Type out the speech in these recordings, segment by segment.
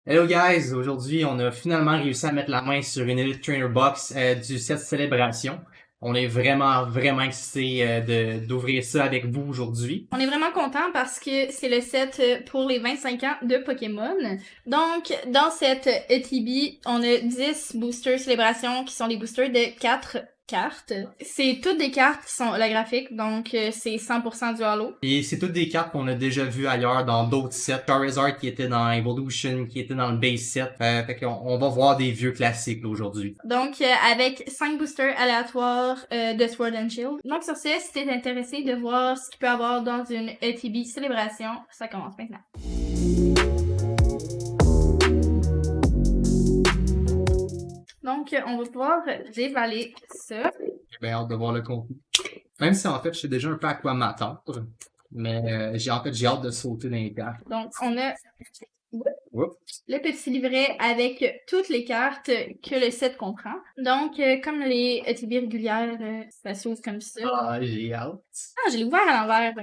Hello guys, aujourd'hui on a finalement réussi à mettre la main sur une Elite Trainer Box du set Célébration. On est vraiment excités d'ouvrir ça avec vous aujourd'hui. On est vraiment content parce que c'est le set pour les 25 ans de Pokémon. Donc, dans cette ETB, on a 10 boosters célébration qui sont les boosters de 4 cartes. C'est toutes des cartes qui sont holographiques, donc c'est 100% du holo. Et c'est toutes des cartes qu'on a déjà vues ailleurs dans d'autres sets. Charizard qui était dans Evolution, qui était dans le base set. Fait qu'on va voir des vieux classiques là, aujourd'hui. Donc, avec 5 boosters aléatoires de Sword and Shield. Donc, sur ce, si t'es intéressé de voir ce qu'il peut y avoir dans une ETB célébration, ça commence maintenant. Donc, on va pouvoir déballer ça. J'ai bien hâte de voir le contenu. Même si en fait je sais déjà un peu à quoi m'attendre. Mais j'ai hâte de sauter dans les cartes. Donc, on a Oups. le petit livret avec toutes les cartes que le set comprend. Donc, comme les ETB régulières, ça s'ouvre comme ça. Ah, j'ai hâte. Ah, je l'ai ouvert à l'envers.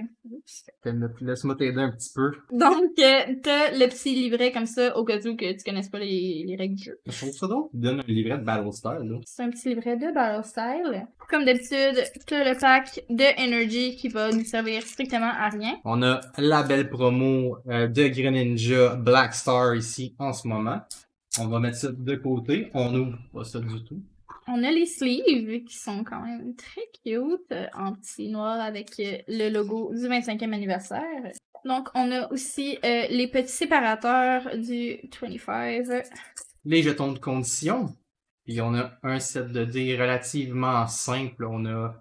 Laisse-moi t'aider un petit peu. Donc, t'as le petit livret comme ça, au cas où que tu connaisses pas les règles du jeu. Je trouve ça donc qu'il donne un livret de Battlestar, là. C'est un petit livret de Battle Style. Comme d'habitude, t'as le pack de Energy qui va nous servir strictement à rien. On a la belle promo de Greninja Black Star ici en ce moment. On va mettre ça de côté. On ouvre pas ça du tout. On a les sleeves qui sont quand même très cute, en petit noir avec le logo du 25e anniversaire. Donc, on a aussi les petits séparateurs du 25. Les jetons de condition. Puis on a un set de dés relativement simple. On a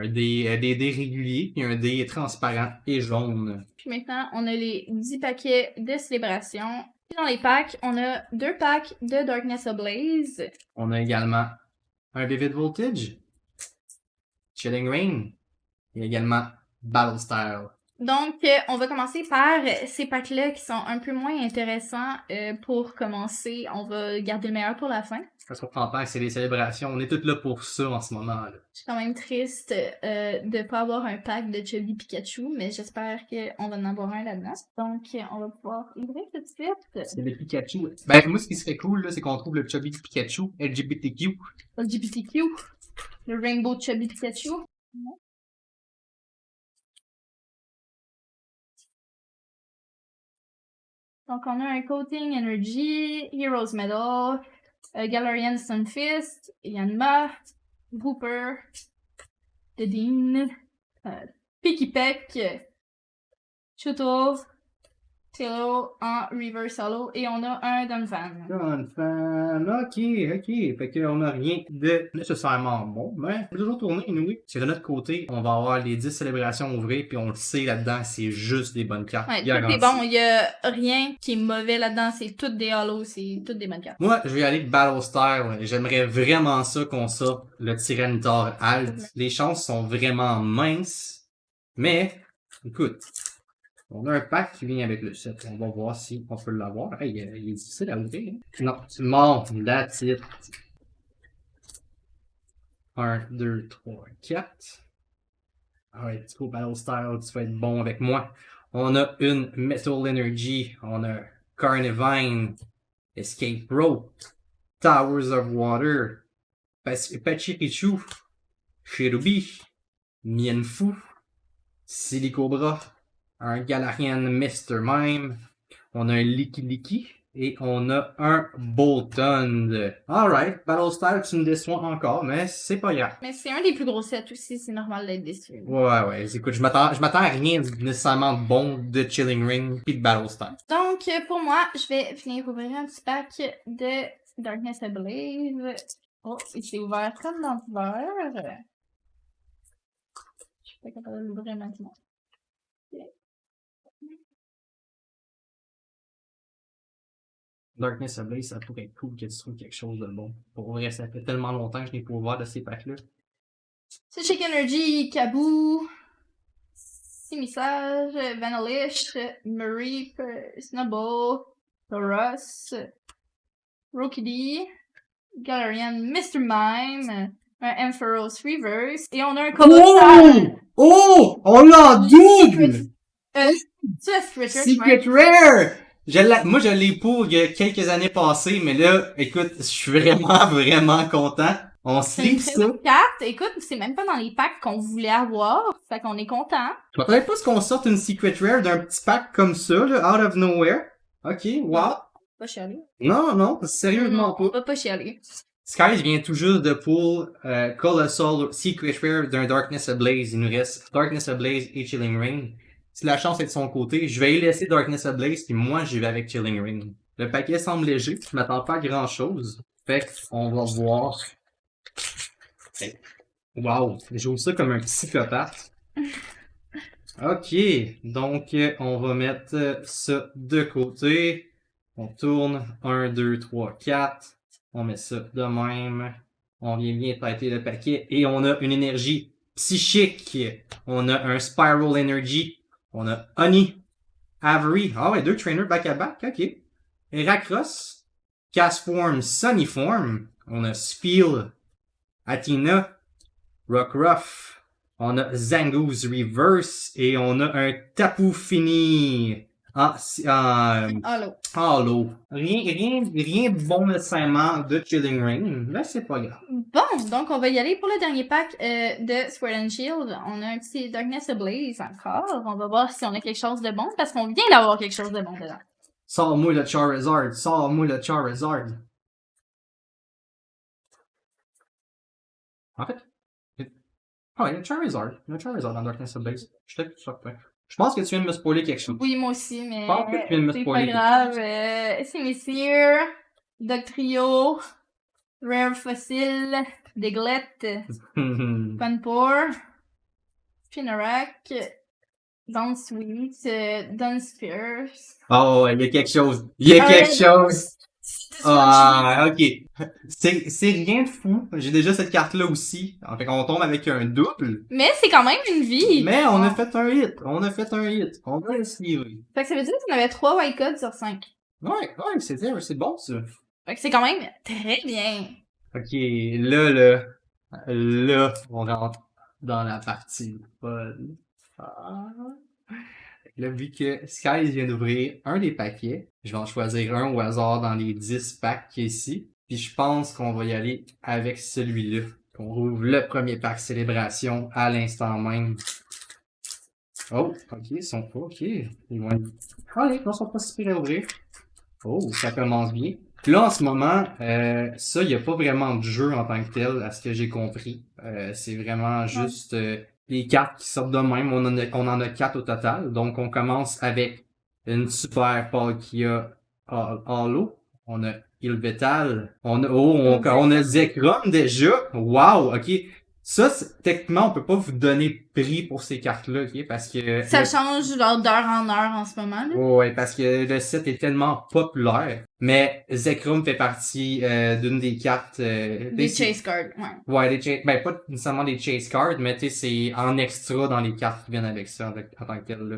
des dés réguliers puis un dé transparent et jaune. Puis maintenant, on a les 10 paquets de célébration. Puis dans les packs, on a 2 packs de Darkness Ablaze. On a également un Vivid Voltage, Chilling Rain et également Battle Style. Donc, on va commencer par ces packs-là qui sont un peu moins intéressants pour commencer. On va garder le meilleur pour la fin. Parce qu'on prend pas, c'est les célébrations. On est tous là pour ça en ce moment. Là. Je suis quand même triste de pas avoir un pack de Chubby Pikachu, mais j'espère qu'on va en avoir un là-dedans. Donc, on va pouvoir ouvrir tout de suite. C'est le Pikachu. Ben, moi, ce qui serait cool, là, c'est qu'on trouve le Chubby Pikachu LGBTQ. LGBTQ. Le Rainbow Chubby Pikachu. Donc, on a un Coating Energy, Heroes Medal, Galarian Sunfist, Yanma, Booper, Dedenne, Pikipek, Chuto, Tilo en Reverse Holo, et on a un Donphan. Ok. Fait qu'on a rien de nécessairement bon, mais on peut toujours tourner, oui. C'est de notre côté, on va avoir les 10 célébrations à ouvrir, puis on le sait là-dedans, c'est juste des bonnes cartes. Ouais, tout est bon, il y a rien qui est mauvais là-dedans, c'est toutes des holos, c'est toutes des bonnes cartes. Moi, je vais aller de Battle Style. J'aimerais vraiment ça qu'on sorte le Tyranitar Alt. Les chances sont vraiment minces, mais écoute. On a un pack qui vient avec le set. On va voir si on peut l'avoir. Hey, il est difficile à ouvrir. Hein? Non, tu montes. That's it. 1, 2, 3, 4. Alright, let's go Battle Style. Tu vas être bon avec moi. On a une Metal Energy. On a Carnivine. Escape Rope. Towers of Water. Pachirichu. Cherubi. Mienfou. Silicobra. Un Galarian Mr. Mime, on a un Licky et on a un Boltund. Alright, Battle Style, tu me déçois encore, mais c'est pas grave. Mais c'est un des plus gros sets aussi, c'est normal d'être déçu. Ouais, écoute, je m'attends à rien nécessairement de bon de Chilling Ring puis de Battle Style. Donc, pour moi, je vais venir ouvrir un petit pack de Darkness Ablaze. Oh, il s'est ouvert comme dans le verre. Je suis pas capable de l'ouvrir maintenant. Darkness Ablaze, ça pourrait être cool que tu trouves quelque chose de bon. Pour vrai, ça fait tellement longtemps que je n'ai pas ouvert de ces packs-là. C'est Chick Energy, Kaboo, Simisage, Vanillish, Mareep, Snubbull, Tauros, Rookidee, Galarian Mr. Mime, un Ampharos Reverse, et on a un Colossal. Oh! On l'a en double! C'est Secret Secret Rare! Moi, je l'ai pour il y a quelques années passées, mais là, écoute, je suis vraiment, vraiment content. On C'est une sleeve très ça. bonne carte. Écoute, c'est même pas dans les packs qu'on voulait avoir. Fait qu'on est content. Je m'attendais pas à ce qu'on sorte une Secret Rare d'un petit pack comme ça, là, out of nowhere. Ok, wow. Pas chialer. Non, non, sérieusement pas. Pas chialer. Skies vient tout juste de pull Colossal Secret Rare d'un Darkness Ablaze. Il nous reste Darkness Ablaze et Chilling Rain. Si la chance est de son côté, je vais y laisser Darkness Ablaze, puis moi, j'y vais avec Chilling Rain. Le paquet semble léger, je m'attends pas à grand chose. Fait qu'on va voir. Wow, j'ouvre ça comme un psychopathe. Ok, donc on va mettre ça de côté. On tourne 1, 2, 3, 4. On met ça de même. On vient bien traiter le paquet. Et on a une énergie psychique. On a un Spiral Energy. On a Honey. Avery. Ah ouais, 2 trainers back-à-back. Ok. Heracross. Castform. Sunnyform. On a Spheal. Athena. Rockruff. On a Zangoose Reverse. Et on a un Tapu Fini. Halo. Halo. Rien de bon nécessairement de Chilling Rain, mais c'est pas grave. Bon, donc on va y aller pour le dernier pack de Sword and Shield. On a un petit Darkness Ablaze encore. On va voir si on a quelque chose de bon, parce qu'on vient d'avoir quelque chose de bon dedans. Sors-moi le Charizard, sors-moi le Charizard. En fait, ah, il y a le Charizard dans Darkness Ablaze. Je t'ai surpris. Je pense que tu viens de me spoiler quelque chose. Oui, moi aussi, mais Je pense que tu viens de me c'est spoiler pas grave. C'est Messire, Doctrio, Rare Fossil, Diglett, Funpour, Spinarak, Dunsweet, Dunsfierce. Oh, il y a quelque chose. Il y a quelque chose. Ah, ok. C'est rien de fou. J'ai déjà cette carte-là aussi. En fait, on tombe avec un double. Mais c'est quand même une vie. Mais on a fait un hit. On va le suivre. Fait que ça veut dire qu'on avait 3 white codes sur 5. Ouais, c'est bon, ça. Fait que c'est quand même très bien. Ok, là, on rentre dans la partie fun. Ah. Là, vu que Skies vient d'ouvrir un des paquets, je vais en choisir un au hasard dans les 10 packs qui est ici. Puis je pense qu'on va y aller avec celui-là. On rouvre le premier pack Célébration à l'instant même. Oh, ok, ils sont pas, ok. Ils vont être... Allez, ils sont pas si pires à ouvrir. Oh, ça commence bien. Puis là, en ce moment, ça, il n'y a pas vraiment de jeu en tant que tel, à ce que j'ai compris. C'est vraiment juste les cartes qui sortent de même. On en a 4 au total. Donc, on commence avec une super Palkia Halo. On a Ilvetal. On a Zekrom déjà. Wow, ok. Ça, techniquement, on peut pas vous donner prix pour ces cartes-là, ok? Parce que... Ça change genre d'heure en heure en ce moment, là. Ouais, parce que le set est tellement populaire. Mais Zekrom fait partie d'une des cartes... Des chase cards, ouais. Ouais, ben pas nécessairement des chase cards, mais tu sais, c'est en extra dans les cartes qui viennent avec ça en tant que tel, là.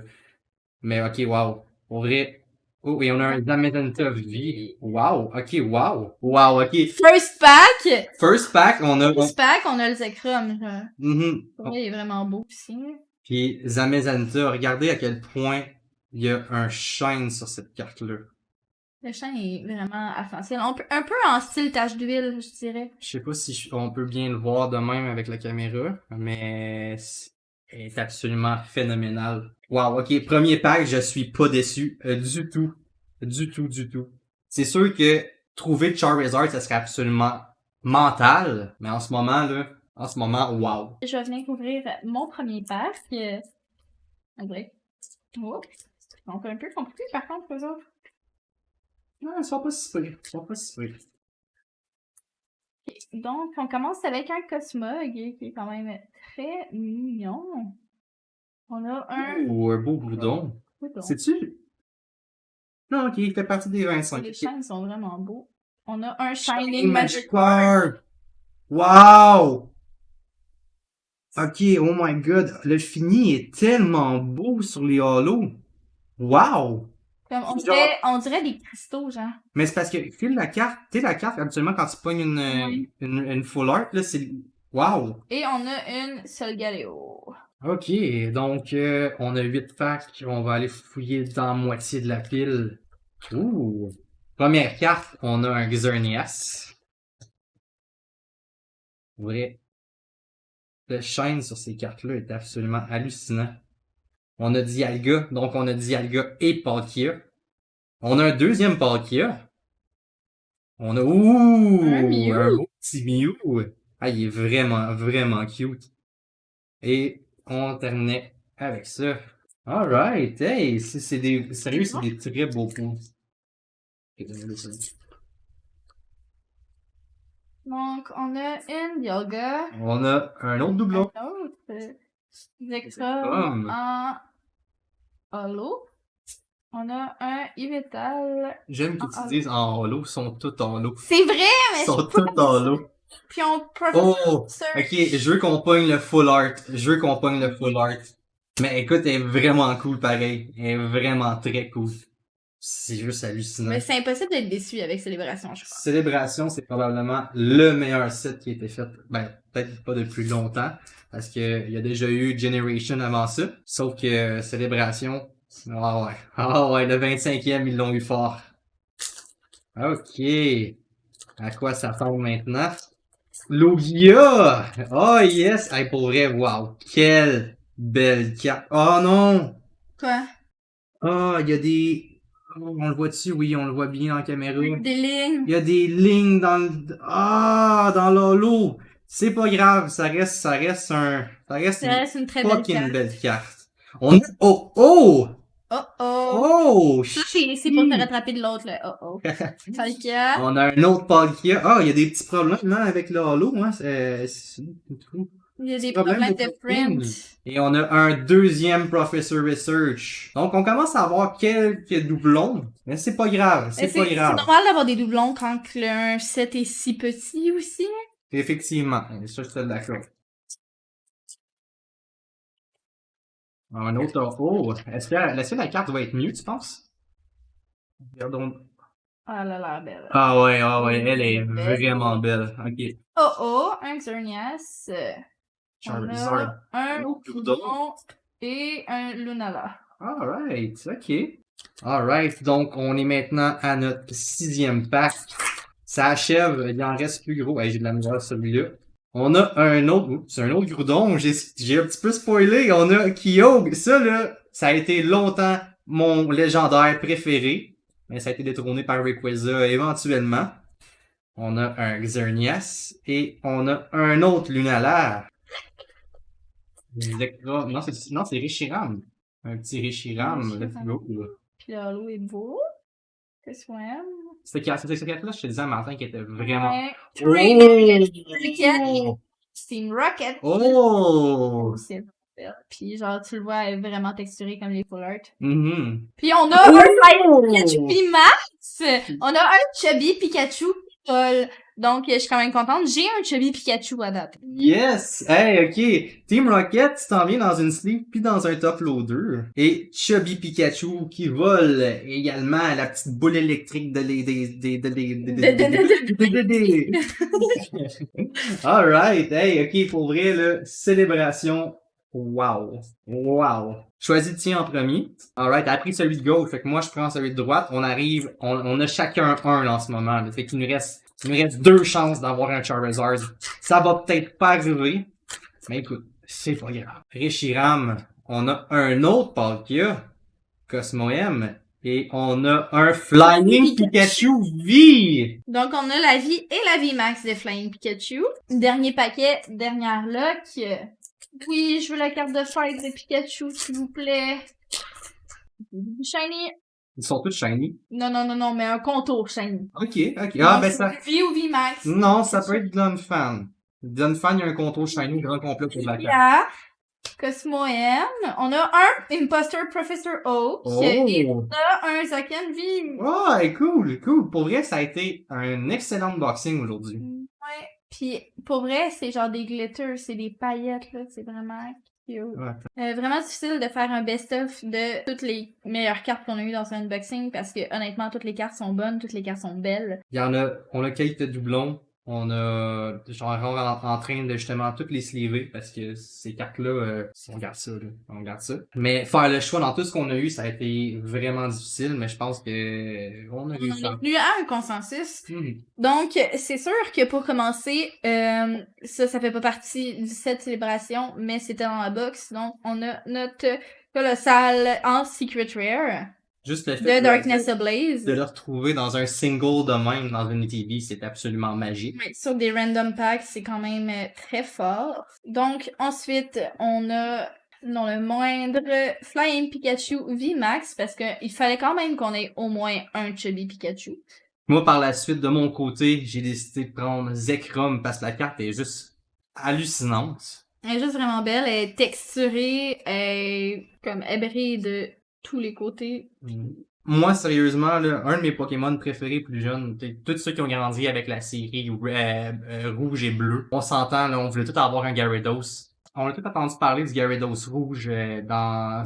Mais ok, wow. Pour vrai... Oh, et on a un Zamazenta V. Wow, ok, wow. Wow, ok. First pack, on a... on a le Zekrom. Mhm. Il est vraiment beau aussi. Puis Zamazenta, regardez à quel point il y a un shine sur cette carte-là. Le chien est vraiment offensif. Un peu en style tache d'huile, je dirais. Je sais pas si on peut bien le voir de même avec la caméra, mais c'est absolument phénoménal. Wow, ok, premier pack, je suis pas déçu du tout. Du tout. C'est sûr que trouver Charizard, ça serait absolument mental, mais en ce moment, wow. Je vais venir ouvrir mon premier pack. André. Oups. Donc un peu compliqué par contre, eux autres. Non, ils sont pas si pires. Okay. Donc, on commence avec un Cosmog qui est quand même très mignon. On a un... Ou un beau boudon. C'est-tu? Non, ok, il fait partie des 25. Les shines sont vraiment beaux. On a un Shining Magikarp. Magikarp! Wow! Ok, oh my god, le fini est tellement beau sur les halos. Wow! Comme on dirait des cristaux, genre. Mais c'est parce que, file la carte, tu sais, la carte, habituellement, quand tu pognes une full art, là, c'est... Wow! Et on a une Solgaleo. Ok, donc, on a 8 packs, on va aller fouiller dans la moitié de la pile. Ouh! Première carte, on a un Xerneas. Vrai. Le shine sur ces cartes-là est absolument hallucinant. On a Dialga, donc on a Dialga et Palkia. On a un deuxième Palkia. On a, Un ouh! Mew. Un beau petit Mew. Ah, il est vraiment, vraiment cute. Et on terminait avec ça. Alright, hey, c'est des, sérieux, c'est des très beaux points. Donc, on a une Dialga. On a un autre doublon. Un autre. Zekrom Zekrom. en holo. On a un Yveltal. J'aime que tu dises en holo, ils sont tous en holo. C'est vrai, mais Ils sont je peux tous pas en dire ça. holo. Puis on Professor Oh! Ok, je veux qu'on pogne le full art. Je veux qu'on pogne le full art. Mais écoute, elle est vraiment cool pareil. Elle est vraiment très cool. C'est juste hallucinant. Mais c'est impossible d'être déçu avec Célébration, je crois. Célébration, c'est probablement le meilleur set qui a été fait. Ben, peut-être pas depuis longtemps. Parce que il y a déjà eu Generation avant ça. Sauf que Célébration. Ah ouais. Ah ouais, le 25e, ils l'ont eu fort. Ok. À quoi ça tombe maintenant? Logia! Oh yes! Hey, pour vrai, wow! Quelle belle carte! Oh non! Quoi? Ah, il y a des... Oh, on le voit dessus? Oui, on le voit bien en caméra. Des lignes. Il y a des lignes dans le... Ah! Dans l'holo! C'est pas grave, ça reste Ça reste une très belle fucking carte. belle carte. On a... Oh! Oh! Oh oh! Oh! Ça, c'est pour te rattraper de l'autre, là. Oh oh. Palkia. On a un autre Palkia. Ah, il y a des petits problèmes là avec le holo, hein. Il y a des problème problèmes de de print. Et on a un deuxième Professor Research. Donc on commence à avoir quelques doublons, mais c'est pas grave, c'est pas C'est grave. normal d'avoir des doublons quand un set est si petit aussi. Effectivement, ça je suis d'accord. Un autre. Oh, est-ce que la carte va être mieux, tu penses? Regardons. Ah là là, belle. Ah ouais, elle est vraiment belle. Ok. Oh oh, un Xerneas. On Charizard. a un Groudon. Groudon et un Lunala. Alright, ok. Alright, donc on est maintenant à notre 6e pack. Ça achève, il en reste plus gros. Hey, j'ai de la misère celui-là. On a un autre, c'est un autre Groudon, j'ai un petit peu spoilé. On a Kyogre. Ça là, ça a été longtemps mon légendaire préféré. Mais ça a été détrôné par Rayquaza éventuellement. On a un Xerneas et on a un autre Lunala. Non, c'est Reshiram. Un petit Reshiram. Let's go. Puis le holo est beau. Qu'est-ce qu'on aime? Cette carte-là, je te disais un matin qu'elle était vraiment... Oh! Steam Rocket. Oh! C'est belle. Puis genre, tu le vois, elle est vraiment texturée comme les full art. Mm-hmm. Puis on a un Pikachu Max. On a un Chubby Pikachu Paul. Donc, je suis quand même contente. J'ai un Chubby Pikachu à date. Yes! Hey, ok. Team Rocket, tu t'en viens dans une sleeve puis dans un top loader. Et Chubby Pikachu qui vole également la petite boule électrique de Alright, hey, ok, pour vrai, là, célébration. Wow. Wow. Choisis le tien en premier. Alright, t'as pris celui de gauche, fait que moi je prends celui de droite. On arrive, on a chacun un là, en ce moment. Là, fait qu'il nous reste 2 chances d'avoir un Charizard. Ça va peut-être pas arriver. Mais écoute, c'est pas grave. Reshiram, on a un autre Palkia, Cosmo M, et on a un Flying Pikachu V! Donc, on a la vie et la vie max de Flying Pikachu. Dernier paquet, dernière lock. Oui, je veux la carte de fight de Pikachu, s'il vous plaît. Shiny. Ils sont tous shiny. Non, mais un contour shiny. Ok. Ah, ben ça... V ou V max. Non, ça peut être Dunfan. Dunfan, il y a un contour shiny grand complet pour la carte. Yeah. Cosmo M. On a un Imposter Professor Oak. Et on a un Zacian V. Oh, cool. Pour vrai, ça a été un excellent unboxing aujourd'hui. Ouais. Puis, pour vrai, c'est genre des glitters, c'est des paillettes, là. C'est vraiment cute. Ouais. Vraiment difficile de faire un best-of de toutes les meilleures cartes qu'on a eues dans un unboxing parce que, honnêtement, toutes les cartes sont bonnes, toutes les cartes sont belles. On a quelques doublons. On a genre en train de justement toutes les sliver parce que ces cartes-là, on garde ça, là. On garde ça. Mais faire le choix dans tout ce qu'on a eu, ça a été vraiment difficile, mais je pense que on a On réussi en est venu à un consensus. Mhm. Donc, c'est sûr que pour commencer, ça fait pas partie du set célébration, mais c'était dans la box. Donc, on a notre colossal en Secret Rare Juste le fait de Darkness Ablaze. de le retrouver dans un single de même dans une ETB, c'est absolument magique. Ouais, sur des random packs, c'est quand même très fort. Donc, ensuite, on a, non le moindre, Flying Pikachu VMAX, parce que il fallait quand même qu'on ait au moins un Chubby Pikachu. Moi, par la suite, de mon côté, j'ai décidé de prendre Zekrom parce que la carte est juste hallucinante. Elle est juste vraiment belle, elle est texturée, elle est comme ébrée de tous les côtés. Moi, sérieusement, là, un de mes Pokémon préférés plus jeunes, tous ceux qui ont grandi avec la série rouge et bleu, on s'entend, là, on voulait tout avoir un Gyarados. On a tout entendu parler du Gyarados rouge dans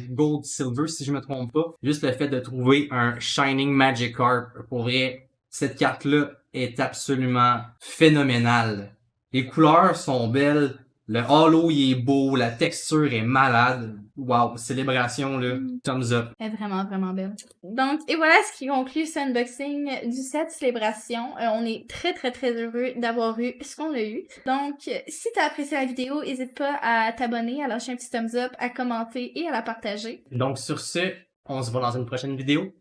Gold Silver, si je me trompe pas. Juste le fait de trouver un Shining Magikarp, pour vrai, cette carte-là est absolument phénoménale. Les couleurs sont belles, le halo il est beau, la texture est malade. Wow, célébration là, thumbs up. Elle est vraiment, vraiment belle. Donc, et voilà ce qui conclut ce unboxing du set Célébration. On est très, très, très heureux d'avoir eu ce qu'on a eu. Donc, si t'as apprécié la vidéo, n'hésite pas à t'abonner, à lâcher un petit thumbs up, à commenter et à la partager. Donc sur ce, on se voit dans une prochaine vidéo.